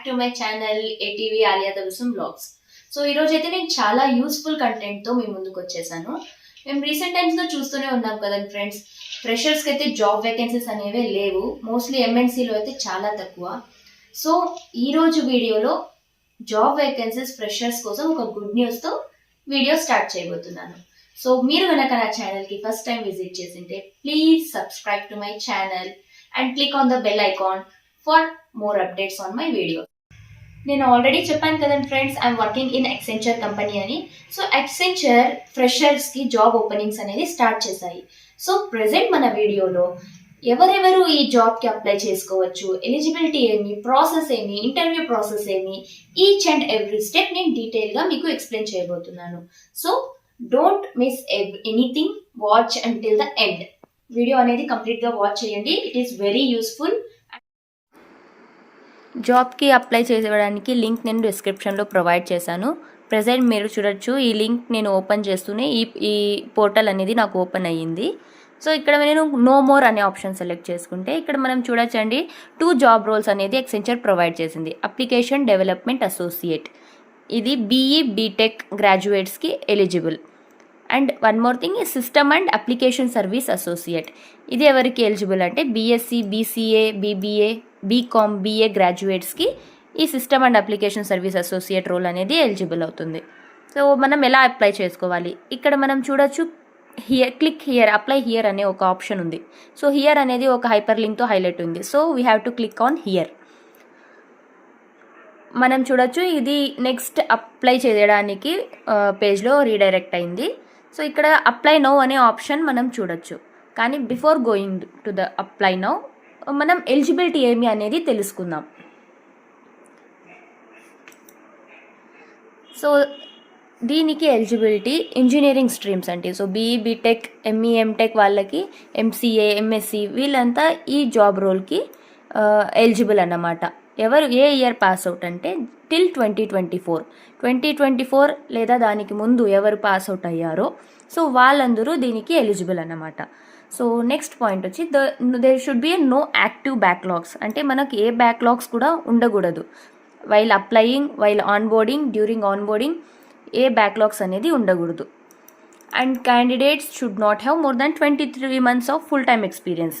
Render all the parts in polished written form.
back to my channel ATV-Aliya vlogs. So ఈ రోజు అయితే నేను చాలా యూస్ఫుల్ కంటెంట్ తో మీ ముందుకు వచ్చేసాను. మేము రీసెంట్ టైమ్స్ లో చూస్తూనే ఉన్నాం కదండి ఫ్రెండ్స్, ఫ్రెషర్స్ కి అయితే జాబ్ వేకెన్సీస్ అనేవి లేవు. మోస్ట్లీ ఎంఎన్సీలో అయితే చాలా తక్కువ. సో ఈ రోజు వీడియోలో జాబ్ వేకెన్సీస్ ఫ్రెషర్స్ కోసం ఒక గుడ్ న్యూస్ తో వీడియో స్టార్ట్ చేయబోతున్నాను. సో మీరు కనుక నా ఛానల్ కి ఫస్ట్ టైం విజిట్ చేసింటే please subscribe to my channel and click on the bell icon for more updates on my video. నేను ఆల్రెడీ చెప్పాను కదండి friends, I'm working in Accenture company అని. సో ఎక్సెంచర్ ఫ్రెషర్స్ కి job openings అనేది start చేశాయి. So present మన వీడియోలో ఎవరెవరు ఈ జాబ్ కి అప్లై చేసుకోవచ్చు, ఎలిజిబిలిటీ ఏమి, ప్రాసెస్ ఏమి, ఇంటర్వ్యూ ప్రాసెస్ ఏమి, ఈచ్ అండ్ ఎవ్రీ స్టెప్ నేను డీటెయిల్ గా మీకు ఎక్స్ప్లెయిన్ చేయబోతున్నాను. So don't miss anything, watch until the end. Video అనేది కంప్లీట్ గా వాచ్ చేయండి, ఇట్ ఈస్ వెరీ యూస్ఫుల్. జాబ్కి అప్లై చేయడానికి లింక్ నేను డిస్క్రిప్షన్లో ప్రొవైడ్ చేశాను. ప్రజెంట్ మీరు చూడొచ్చు, ఈ లింక్ నేను ఓపెన్ చేస్తూనే ఈ పోర్టల్ అనేది నాకు ఓపెన్ అయ్యింది. సో ఇక్కడ నేను నో మోర్ అనే ఆప్షన్ సెలెక్ట్ చేసుకుంటే ఇక్కడ మనం చూడొచ్చండి 2 జాబ్ రోల్స్ అనేది ఎక్సెంచర్ ప్రొవైడ్ చేసింది. అప్లికేషన్ డెవలప్మెంట్ అసోసియేట్, ఇది బీఈ బీటెక్ గ్రాడ్యుయేట్స్కి eligible. And one more thing, system and application service associate, ఇది ఎవరికి ఎలిజిబుల్ అంటే BSc, BCA, BBA, BCom, BA గ్రాడ్యుయేట్స్కి ఈ system and application service associate role అనేది ఎలిజిబుల్ అవుతుంది. సో మనం ఎలా అప్లై చేసుకోవాలి, ఇక్కడ మనం చూడొచ్చు క్లిక్ హియర్, అప్లై హియర్ అనే ఒక ఆప్షన్ ఉంది. సో హియర్ అనేది ఒక హైపర్ లింక్తో హైలైట్ ఉంది. So we have to click on here. మనం చూడొచ్చు ఇది నెక్స్ట్ అప్లై చేయడానికి పేజ్లో రీడైరెక్ట్ అయింది. సో ఇక్కడ అప్లై నౌ అనే ఆప్షన్ మనం చూడొచ్చు. కానీ before going to the apply now మనం ఎలిజిబిలిటీ ఏమి అనేది తెలుసుకుందాం. సో దీనికి ఎలిజిబిలిటీ ఇంజనీరింగ్ స్ట్రీమ్స్ అంటే, so BE BTech, ME MTech వాళ్ళకి, ఎంసీఏ, ఎంఎస్సి వీళ్ళంతా ఈ జాబ్ రోల్కి ఎలిజిబుల్ అన్నమాట. ఎవరు ఏ ఇయర్ పాస్ అవుట్ అంటే టిల్ 2024 లేదా దానికి ముందు ఎవరు పాస్ అవుట్ అయ్యారో సో వాళ్ళందరూ దీనికి ఎలిజిబుల్ అన్నమాట. సో నెక్స్ట్ పాయింట్ వచ్చి there should be no active backlogs, అంటే మనకు ఏ బ్యాక్లాగ్స్ కూడా ఉండకూడదు. While applying, while onboarding, during onboarding ఏ బ్యాక్లాగ్స్ అనేది ఉండకూడదు. And candidates should not have more than 23 months of full time experience.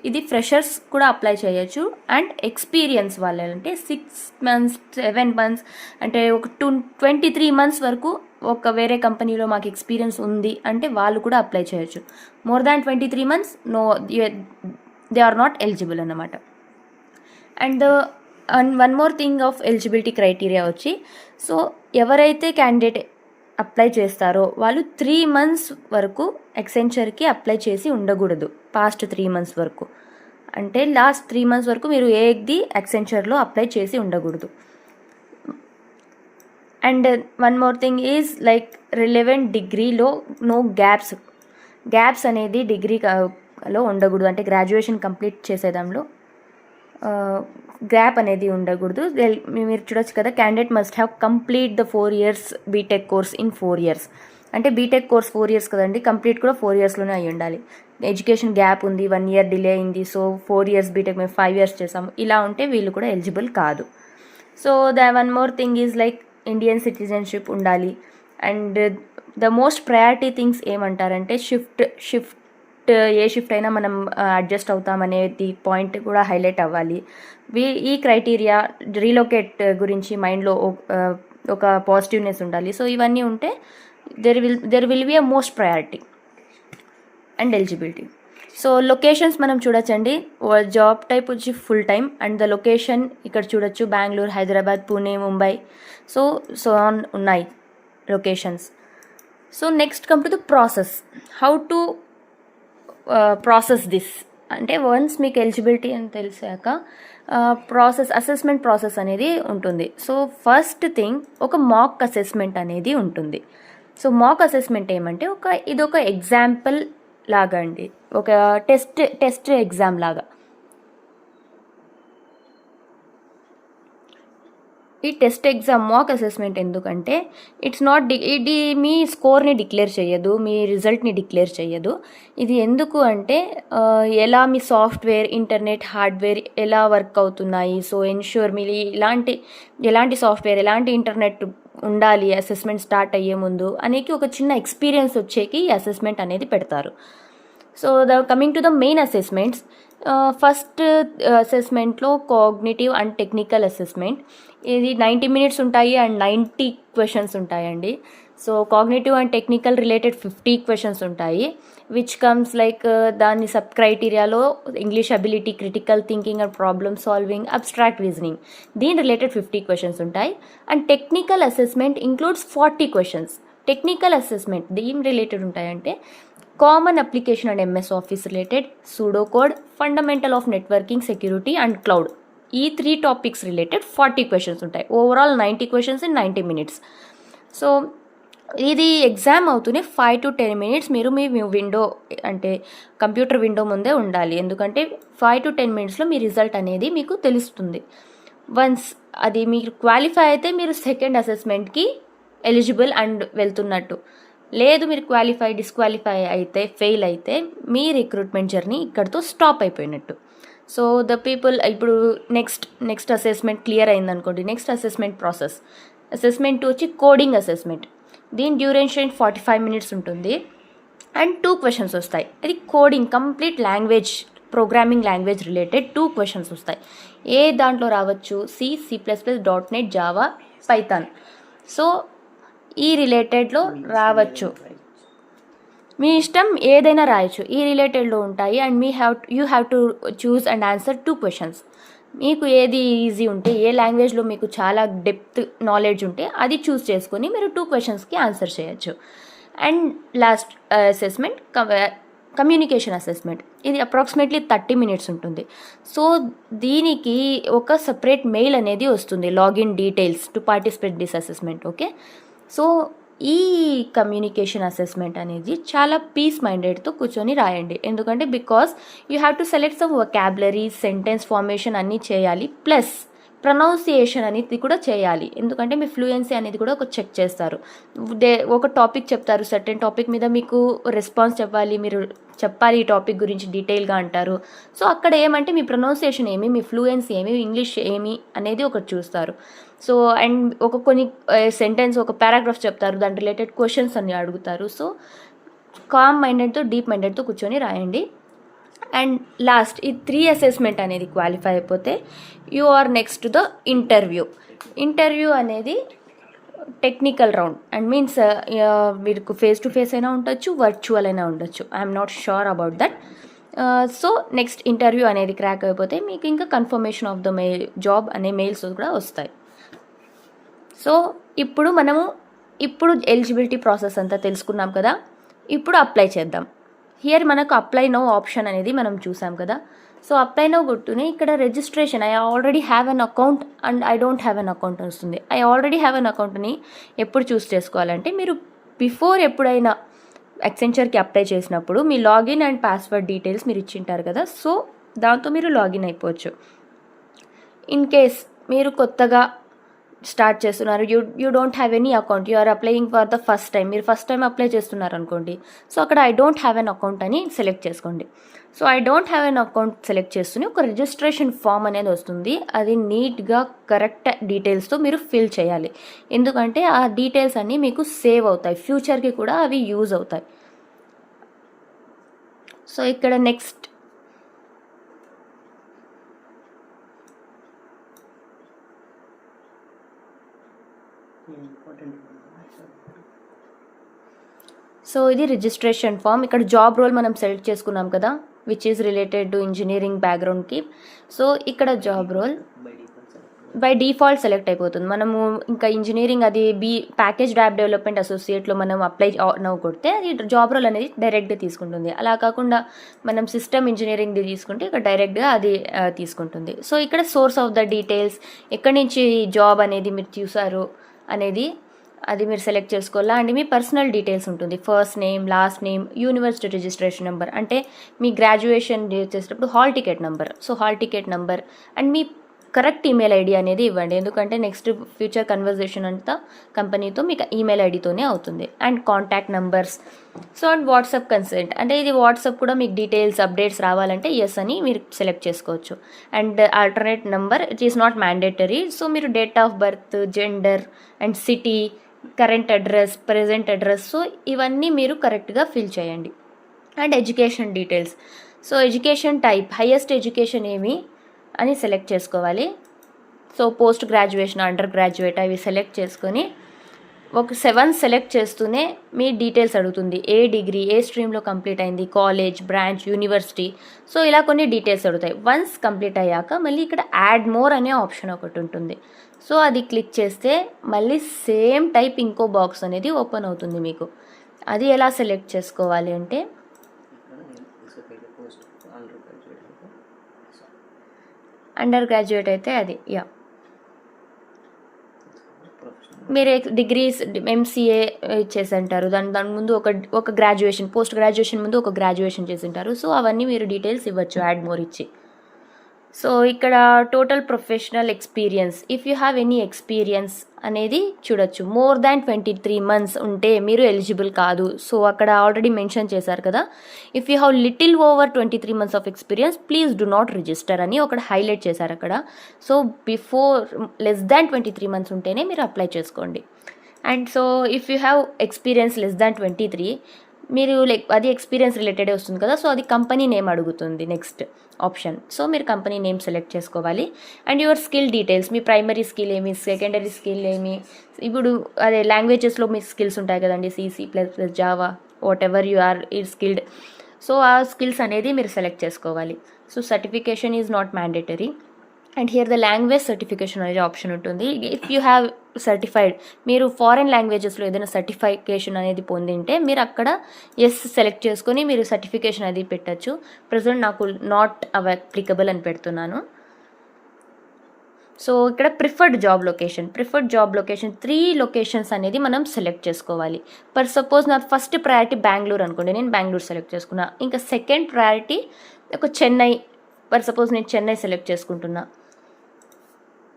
ఇది ఫ్రెషర్స్ కూడా అప్లై చేయొచ్చు. అండ్ ఎక్స్పీరియన్స్ వాళ్ళంటే 6 months, 7 months అంటే ఒక 23 months వరకు ఒక వేరే కంపెనీలో మాకు ఎక్స్పీరియన్స్ ఉంది అంటే వాళ్ళు కూడా అప్లై చేయొచ్చు. More than 23 months no, they are not eligible అన్నమాట. And one more thing of eligibility criteria వచ్చి, సో ఎవరైతే క్యాండిడేట్ అప్లై చేస్తారో వాళ్ళు 3 months వరకు ఎక్సెంచర్కి అప్లై చేసి ఉండకూడదు. పాస్ట్ 3 months వరకు అంటే లాస్ట్ 3 months వరకు మీరు ఏది ఎక్సెంచర్లో అప్లై చేసి ఉండకూడదు. And one more thing is like relevant డిగ్రీలో నో గ్యాప్స్ అనేది డిగ్రీలో ఉండకూడదు. అంటే గ్రాడ్యుయేషన్ కంప్లీట్ చేసేదాంలో గ్యాప్ అనేది ఉండకూడదు. మీరు చూడొచ్చు కదా, candidate must have complete the 4 years BTech course in 4 years. అంటే బీటెక్ కోర్స్ 4 years కదండి, కంప్లీట్ కూడా 4 yearsలోనే అయి ఉండాలి. ఎడ్యుకేషన్ గ్యాప్ ఉంది, 1 year డిలే అయింది, సో 4 years బీటెక్ మేము 5 years చేసాము, ఇలా ఉంటే వీళ్ళు కూడా ఎలిజిబుల్ కాదు. So one more thing is like Indian citizenship ఉండాలి. And the most priority things ఏమంటారంటే షిఫ్ట్ ఏ షిఫ్ట్ అయినా మనం అడ్జస్ట్ అవుతామనేది పాయింట్ కూడా హైలైట్ అవ్వాలి. ఈ క్రైటీరియా రీలొకేట్ గురించి మైండ్లో ఒక పాజిటివ్నెస్ ఉండాలి. సో ఇవన్నీ ఉంటే there will be a most priority and eligibility. So locations మనం చూడొచ్చండి. జాబ్ టైప్ వచ్చి full time and the location ఇక్కడ చూడొచ్చు, బెంగళూరు, హైదరాబాద్, పూణే, ముంబై, సో ఆన్ ఉన్నాయి locations. So next come to the process, how to process this అంటే once మీకు eligibility అని తెలిసాక అసెస్మెంట్ ప్రాసెస్ అనేది ఉంటుంది. సో ఫస్ట్ థింగ్ ఒక మాక్ అసెస్మెంట్ అనేది ఉంటుంది. సో మాక్ అసెస్మెంట్ ఏమంటే ఇదొక ఎగ్జాంపుల్ లాగా అండి, ఒక టెస్ట్ ఎగ్జామ్ లాగా. ఈ టెస్ట్ ఎగ్జామ్ మాక్ అసెస్మెంట్ ఎందుకంటే ఇది మీ స్కోర్ని డిక్లేర్ చేయదు, మీ రిజల్ట్ని డిక్లేర్ చేయదు. ఇది ఎందుకు అంటే ఎలా మీ సాఫ్ట్వేర్, ఇంటర్నెట్, హార్డ్వేర్ ఎలా వర్క్ అవుతున్నాయి, సో ఎన్ష్యూర్ మీరు ఎలాంటి సాఫ్ట్వేర్, ఎలాంటి ఇంటర్నెట్ ఉండాలి అసెస్మెంట్ స్టార్ట్ అయ్యే ముందు అనేది ఒక చిన్న ఎక్స్పీరియన్స్ వచ్చేకి ఈ అసెస్మెంట్ అనేది పెడతారు. So coming to the main assessments, first అసెస్మెంట్లో కాగ్నిటివ్ అండ్ టెక్నికల్ అసెస్మెంట్. ఇది 90 minutes ఉంటాయి అండ్ 90 questions ఉంటాయండి. So cognitive and technical related 50 questions ఉంటాయి, విచ్ కమ్స్ లైక్ దాని సబ్ క్రైటీరియాలో English ability, critical thinking and problem solving, abstract reasoning, దీని related 50 questions ఉంటాయి. And technical assessment includes 40 questions. Technical assessment దీని related ఉంటాయంటే common application and MS Office related, pseudo code, fundamental of networking, security and cloud, ఈ 3 topics related 40 questions ఉంటాయి. Overall 90 questions in 90 minutes. So ఇది exam అవుతూనే 5 to 10 minutes మీరు మీ window అంటే computer window ముందే ఉండాలి. ఎందుకంటే 5 to 10 minutesలో మీ రిజల్ట్ అనేది మీకు తెలుస్తుంది. వన్స్ అది మీరు క్వాలిఫై అయితే మీరు సెకండ్ అసెస్మెంట్కి ఎలిజిబుల్ అండ్ వెళ్తున్నట్టు. లేదు మీరు డిస్క్వాలిఫై అయితే, ఫెయిల్ అయితే మీ రిక్రూట్మెంట్ జర్నీ ఇక్కడితో స్టాప్ అయిపోయినట్టు. సో ద పీపుల్ ఇప్పుడు నెక్స్ట్ అసెస్మెంట్ క్లియర్ అయిందనుకోండి, నెక్స్ట్ అసెస్మెంట్ ప్రాసెస్. అసెస్మెంట్ వచ్చి కోడింగ్ అసెస్మెంట్. దీని డ్యూరేషన్ 45 minutes ఉంటుంది అండ్ 2 questions వస్తాయి. అది coding, complete language, programming language related 2 questions వస్తాయి. ఏ దాంట్లో రావచ్చు, C++, .NET, Java, Python. So ఈ రిలేటెడ్లో రావచ్చు, మీ ఇష్టం ఏదైనా రాయొచ్చు, ఈ రిలేటెడ్లో ఉంటాయి. And you have to choose and answer 2 questions. మీకు ఏది ఈజీ ఉంటే, ఏ లాంగ్వేజ్లో మీకు చాలా డెప్త్ నాలెడ్జ్ ఉంటే అది చూస్ చేసుకొని మీరు 2 questionsకి ఆన్సర్ చేయొచ్చు. And last assessment communication assessment. ఇది అప్రాక్సిమేట్లీ 30 minutes ఉంటుంది. సో దీనికి ఒక సపరేట్ మెయిల్ అనేది వస్తుంది, login details to participate this assessment. Okay, so ఈ కమ్యూనికేషన్ అసెస్మెంట్ అనేది చాలా పీస్ మైండెడ్తో కూర్చొని రాయండి. ఎందుకంటే because you have to select some vocabulary, sentence formation అన్నీ చేయాలి, ప్లస్ ప్రొనౌన్సియేషన్ అనేది కూడా చేయాలి. ఎందుకంటే మీ ఫ్లూయెన్సీ అనేది కూడా ఒక చెక్ చేస్తారు. ఒక టాపిక్ చెప్తారు, సర్టెన్ టాపిక్ మీద మీకు రెస్పాన్స్ చెప్పాలి, మీరు చెప్పాలి ఈ టాపిక్ గురించి డీటెయిల్గా అంటారు. సో అక్కడ ఏమంటే మీ ప్రొనౌన్సియేషన్ ఏమి, మీ ఫ్లూయెన్సీ ఏమి, ఇంగ్లీష్ ఏమి అనేది ఒకటి చూస్తారు. సో అండ్ కొన్ని సెంటెన్స్, ఒక పారాగ్రాఫ్ చెప్తారు, దాని రిలేటెడ్ క్వశ్చన్స్ అన్ని అడుగుతారు. సో కామ్ మైండెడ్తో, డీప్ మైండెడ్తో కూర్చొని రాయండి. అండ్ లాస్ట్ ఈ 3 అసెస్మెంట్ అనేది క్వాలిఫై అయిపోతే you are next the interview అనేది టెక్నికల్ రౌండ్ అండ్ మీన్స్ మీకు ఫేస్ టు ఫేస్ అయినా ఉండొచ్చు, వర్చువల్ అయినా ఉండొచ్చు. I'm not sure about that. So next interview అనేది క్రాక్ అయిపోతే మీకు ఇంకా కన్ఫర్మేషన్ ఆఫ్ ద జాబ్ అనే మెయిల్స్ కూడా వస్తాయి. సో ఇప్పుడు ఎలిజిబిలిటీ ప్రాసెస్ అంతా తెలుసుకున్నాం కదా, ఇప్పుడు అప్లై చేద్దాం. హియర్ మనకు అప్లై నౌ ఆప్షన్ అనేది మనం చూసాం కదా. సో అప్లై నౌ కొట్టుని ఇక్కడ registration, I already have an account and I don't have an account వస్తుంది. ఐ ఆల్రెడీ హ్యావ్ అన్ అకౌంట్ని ఎప్పుడు చూస్ చేసుకోవాలంటే, మీరు బిఫోర్ ఎప్పుడైనా యాక్సెంచర్కి అప్లై చేసినప్పుడు మీ లాగిన్ అండ్ పాస్వర్డ్ డీటెయిల్స్ మీరు ఇచ్చింటారు కదా, సో దాంతో మీరు లాగిన్ అయిపోవచ్చు. ఇన్ కేస్ మీరు కొత్తగా స్టార్ట్ చేస్తున్నారు, you don't have any account, you are applying for the first time, మీరు ఫస్ట్ టైం అప్లై చేస్తున్నారు అనుకోండి, సో అక్కడ I don't have an account అని సెలెక్ట్ చేసుకోండి. So I don't have an account select చేస్తూనే ఒక రిజిస్ట్రేషన్ ఫామ్ అనేది వస్తుంది. అది నీట్గా కరెక్ట్ డీటెయిల్స్తో మీరు ఫిల్ చేయాలి. ఎందుకంటే ఆ డీటెయిల్స్ అన్నీ మీకు సేవ్ అవుతాయి, ఫ్యూచర్కి కూడా అవి యూజ్ అవుతాయి. సో ఇక్కడ నెక్స్ట్ సో ఇది రిజిస్ట్రేషన్ ఫామ్. ఇక్కడ జాబ్ రోల్ మనం సెలెక్ట్ చేసుకున్నాం కదా, which is related to engineering బ్యాక్గ్రౌండ్కి. సో ఇక్కడ job role by default select అయిపోతుంది. మనము ఇంకా ఇంజనీరింగ్ అది ప్యాకేజ్డ్ యాప్ డెవలప్మెంట్ అసోసియేట్లో మనం అప్లై నవ్వు కొడితే అది జాబ్ రోల్ అనేది డైరెక్ట్గా తీసుకుంటుంది. అలా కాకుండా మనం సిస్టమ్ ఇంజనీరింగ్ది తీసుకుంటే ఇక్కడ డైరెక్ట్గా అది తీసుకుంటుంది. సో ఇక్కడ సోర్స్ ఆఫ్ ద డీటెయిల్స్, ఎక్కడి నుంచి జాబ్ అనేది మీరు చూసారు అనేది అది మీరు సెలెక్ట్ చేసుకోవాలా. అండ్ మీ పర్సనల్ డీటెయిల్స్ ఉంటుంది, first name, last name, university registration number, అంటే మీ గ్రాడ్యుయేషన్ చేసేటప్పుడు hall ticket number, so hall ticket number, and me correct email ID అనేది ఇవ్వండి, ఎందుకంటే నెక్స్ట్ ఫ్యూచర్ కన్వర్జేషన్ అంతా కంపెనీతో మీకు ఈమెయిల్ ఐడితోనే అవుతుంది. And contact numbers. So and WhatsApp consent, అంటే ఇది వాట్సాప్ కూడా మీకు డీటెయిల్స్ అప్డేట్స్ రావాలంటే ఎస్ అని మీరు సెలెక్ట్ చేసుకోవచ్చు. And alternate number it is not mandatory. So మీరు date of birth, gender and city, current address, present address, so ఇవన్నీ మీరు కరెక్ట్గా ఫిల్ చేయండి. And education details. So education type, highest education ఏమి అని సెలెక్ట్ చేసుకోవాలి. So post graduation, under graduate అవి select చేసుకొని ఒక 7 సెలెక్ట్ చేస్తూనే మీ డీటెయిల్స్ అడుగుతుంది. ఏ డిగ్రీ, ఏ స్ట్రీమ్లో కంప్లీట్ అయింది, కాలేజ్, బ్రాంచ్, యూనివర్సిటీ, సో ఇలా కొన్ని డీటెయిల్స్ అడుగుతాయి. వన్స్ కంప్లీట్ అయ్యాక మళ్ళీ ఇక్కడ యాడ్ మోర్ అనే ఆప్షన్ ఒకటి ఉంటుంది. సో అది క్లిక్ చేస్తే మళ్ళీ సేమ్ టైప్ ఇంకో బాక్స్ అనేది ఓపెన్ అవుతుంది మీకు. అది ఎలా సెలెక్ట్ చేసుకోవాలి అంటే అండర్ గ్రాడ్యుయేట్ అయితే అది మీరు డిగ్రీస్ ఎంసీఏ చేసింటారు, దాని ముందు ఒక గ్రాడ్యుయేషన్, పోస్ట్ గ్రాడ్యుయేషన్ ముందు ఒక గ్రాడ్యుయేషన్ చేసింటారు. సో అవన్నీ మీరు డీటెయిల్స్ ఇవ్వచ్చు యాడ్ మోర్ ఇచ్చి. సో ఇక్కడ total professional experience, if you have any experience అనేది చూడొచ్చు. మోర్ దాన్ 23 months ఉంటే మీరు ఎలిజిబుల్ కాదు. సో అక్కడ ఆల్రెడీ మెన్షన్ చేశారు కదా, if you have little over 23 months of experience please do not register అని ఒకటి హైలైట్ చేశారు అక్కడ. So before less than 23 months ఉంటేనే మీరు అప్లై చేసుకోండి. And so if you have experience less than 23, మీరు అది ఎక్స్పీరియన్స్ రిలేటెడే వస్తుంది కదా, సో అది కంపెనీ నేమ్ అడుగుతుంది నెక్స్ట్ ఆప్షన్. సో మీరు కంపెనీ నేమ్ సెలెక్ట్ చేసుకోవాలి. And your skill details, me primary skill ఏమి, సెకండరీ స్కిల్ ఏమి, ఇప్పుడు అదే లాంగ్వేజెస్లో మీ స్కిల్స్ ఉంటాయి కదండి, C++, Java, whatever you are skilled. So ఆ స్కిల్స్ అనేది మీరు సెలెక్ట్ చేసుకోవాలి. So certification is not mandatory. And here the language certification అనేది ఆప్షన్ ఉంటుంది. ఇఫ్ యూ హ్యావ్ సర్టిఫైడ్, మీరు ఫారెన్ లాంగ్వేజెస్లో ఏదైనా సర్టిఫికేషన్ అనేది పొందింటే మీరు అక్కడ ఎస్ సెలెక్ట్ చేసుకొని మీరు సర్టిఫికేషన్ అది పెట్టచ్చు. ప్రజెంట్ నాకు నాట్ అప్లికబుల్ అని పెడుతున్నాను. సో ఇక్కడ ప్రిఫర్డ్ జాబ్ లొకేషన్ 3 లొకేషన్స్ అనేది మనం సెలెక్ట్ చేసుకోవాలి. ఫర్ సపోజ్ నా ఫస్ట్ ప్రయారిటీ బెంగళూరు అనుకోండి, నేను బెంగళూరు సెలెక్ట్ చేసుకున్నా. ఇంకా సెకండ్ ప్రయారిటీ ఒక చెన్నై, ఫర్ సపోజ్ నేను చెన్నై సెలెక్ట్ చేసుకుంటున్నా,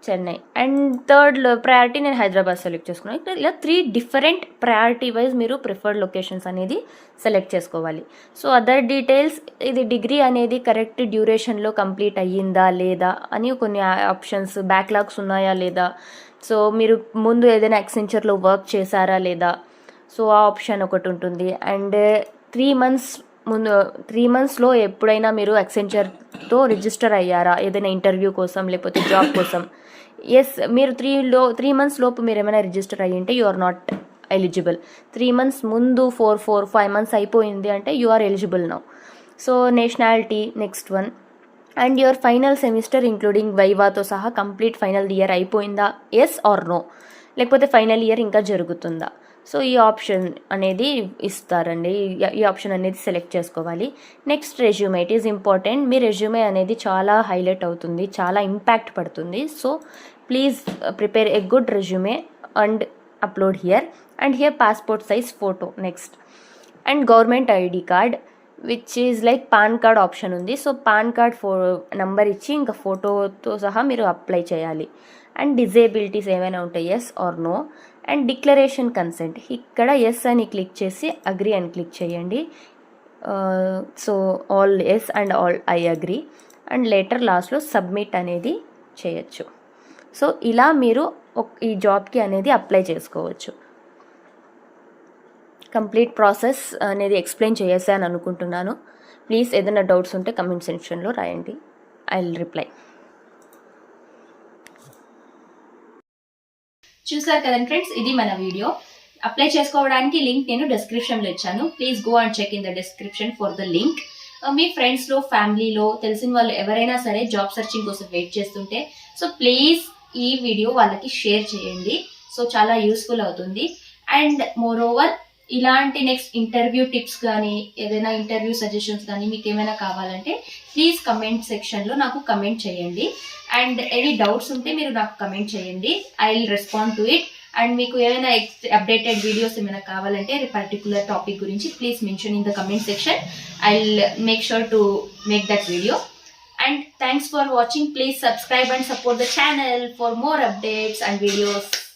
చెన్నై. అండ్ థర్డ్ ప్రయారిటీ నేను హైదరాబాద్ సెలెక్ట్ చేసుకున్నాను. ఇలా 3 డిఫరెంట్ ప్రయారిటీ వైజ్ మీరు ప్రిఫర్డ్ లొకేషన్స్ అనేది సెలెక్ట్ చేసుకోవాలి. సో అదర్ డీటెయిల్స్, ఇది డిగ్రీ అనేది కరెక్ట్ డ్యూరేషన్లో కంప్లీట్ అయ్యిందా లేదా అని కొన్ని ఆప్షన్స్, బ్యాక్లాగ్స్ ఉన్నాయా లేదా, సో మీరు ముందు ఏదైనా ఎక్సెంచర్లో వర్క్ చేశారా లేదా, సో ఆ ఆప్షన్ ఒకటి ఉంటుంది. అండ్ 3 monthsలో ఎప్పుడైనా మీరు ఎక్సెంచర్తో రిజిస్టర్ అయ్యారా ఏదైనా ఇంటర్వ్యూ కోసం లేకపోతే జాబ్ కోసం. ఎస్, మీరు 3 months లోపు మీరు ఏమైనా రిజిస్టర్ అయ్యింటే you are not eligible. 3 months ముందు 5 months అయిపోయింది అంటే you are eligible now. So nationality next one. And your final semester including వైవాతో సహా కంప్లీట్ ఫైనల్ ఇయర్ అయిపోయిందా, ఎస్ ఆర్ నో, లేకపోతే ఫైనల్ ఇయర్ ఇంకా జరుగుతుందా. సో ఈ ఆప్షన్ అనేది ఇస్తారండి, ఈ ఆప్షన్ అనేది సెలెక్ట్ చేసుకోవాలి. Next resume, it is important. Me resume అనేది చాలా హైలైట్ అవుతుంది, చాలా ఇంపాక్ట్ పడుతుంది. So please prepare a good resume and upload here. And here passport size photo next. And government ID card which is like pan card option ఉంది. So pan card number ఇచ్చి ఇంకా ఫోటోతో సహా మీరు apply చేయాలి. And disabilities ఏమైనా ఉంటాయి, yes or no. And declaration consent, ఇక్కడ ఎస్ అని క్లిక్ చేసి అగ్రీ అని క్లిక్ చేయండి. So all yes and all I agree. And later లాస్ట్లో సబ్మిట్ అనేది చేయొచ్చు. సో ఇలా మీరు ఈ జాబ్కి అనేది అప్లై చేసుకోవచ్చు. కంప్లీట్ ప్రాసెస్ అనేది ఎక్స్ప్లెయిన్ చేసేసాను అనుకుంటున్నాను. ప్లీజ్ ఏదైనా డౌట్స్ ఉంటే కమెంట్ సెక్షన్లో రాయండి, ఐ విల్ రిప్లై. చూసారు కదండి ఫ్రెండ్స్, ఇది మన వీడియో. అప్లై చేసుకోవడానికి లింక్ నేను డిస్క్రిప్షన్లో ఇచ్చాను. Please go and check in the description for the link. మీ ఫ్రెండ్స్లో, ఫ్యామిలీలో తెలిసిన వాళ్ళు ఎవరైనా సరే జాబ్ సర్చింగ్ కోసం వెయిట్ చేస్తుంటే సో ప్లీజ్ ఈ వీడియో వాళ్ళకి షేర్ చేయండి. సో చాలా యూస్ఫుల్ అవుతుంది. అండ్ మోర్ ఓవర్ ఇలాంటి నెక్స్ట్ ఇంటర్వ్యూ టిప్స్ కానీ ఏదైనా ఇంటర్వ్యూ సజెషన్స్ కానీ మీకు ఏమైనా కావాలంటే ప్లీజ్ కమెంట్ సెక్షన్లో నాకు కమెంట్ చేయండి. అండ్ ఎనీ డౌట్స్ ఉంటే మీరు నాకు కమెంట్ చేయండి, I will respond to it. And మీకు ఏమైనా అప్డేటెడ్ వీడియోస్ ఏమైనా కావాలంటే పర్టికులర్ టాపిక్ గురించి please mention in the comment section, I will make sure to make that video. And thanks for watching. Please subscribe and support the channel for more updates and videos.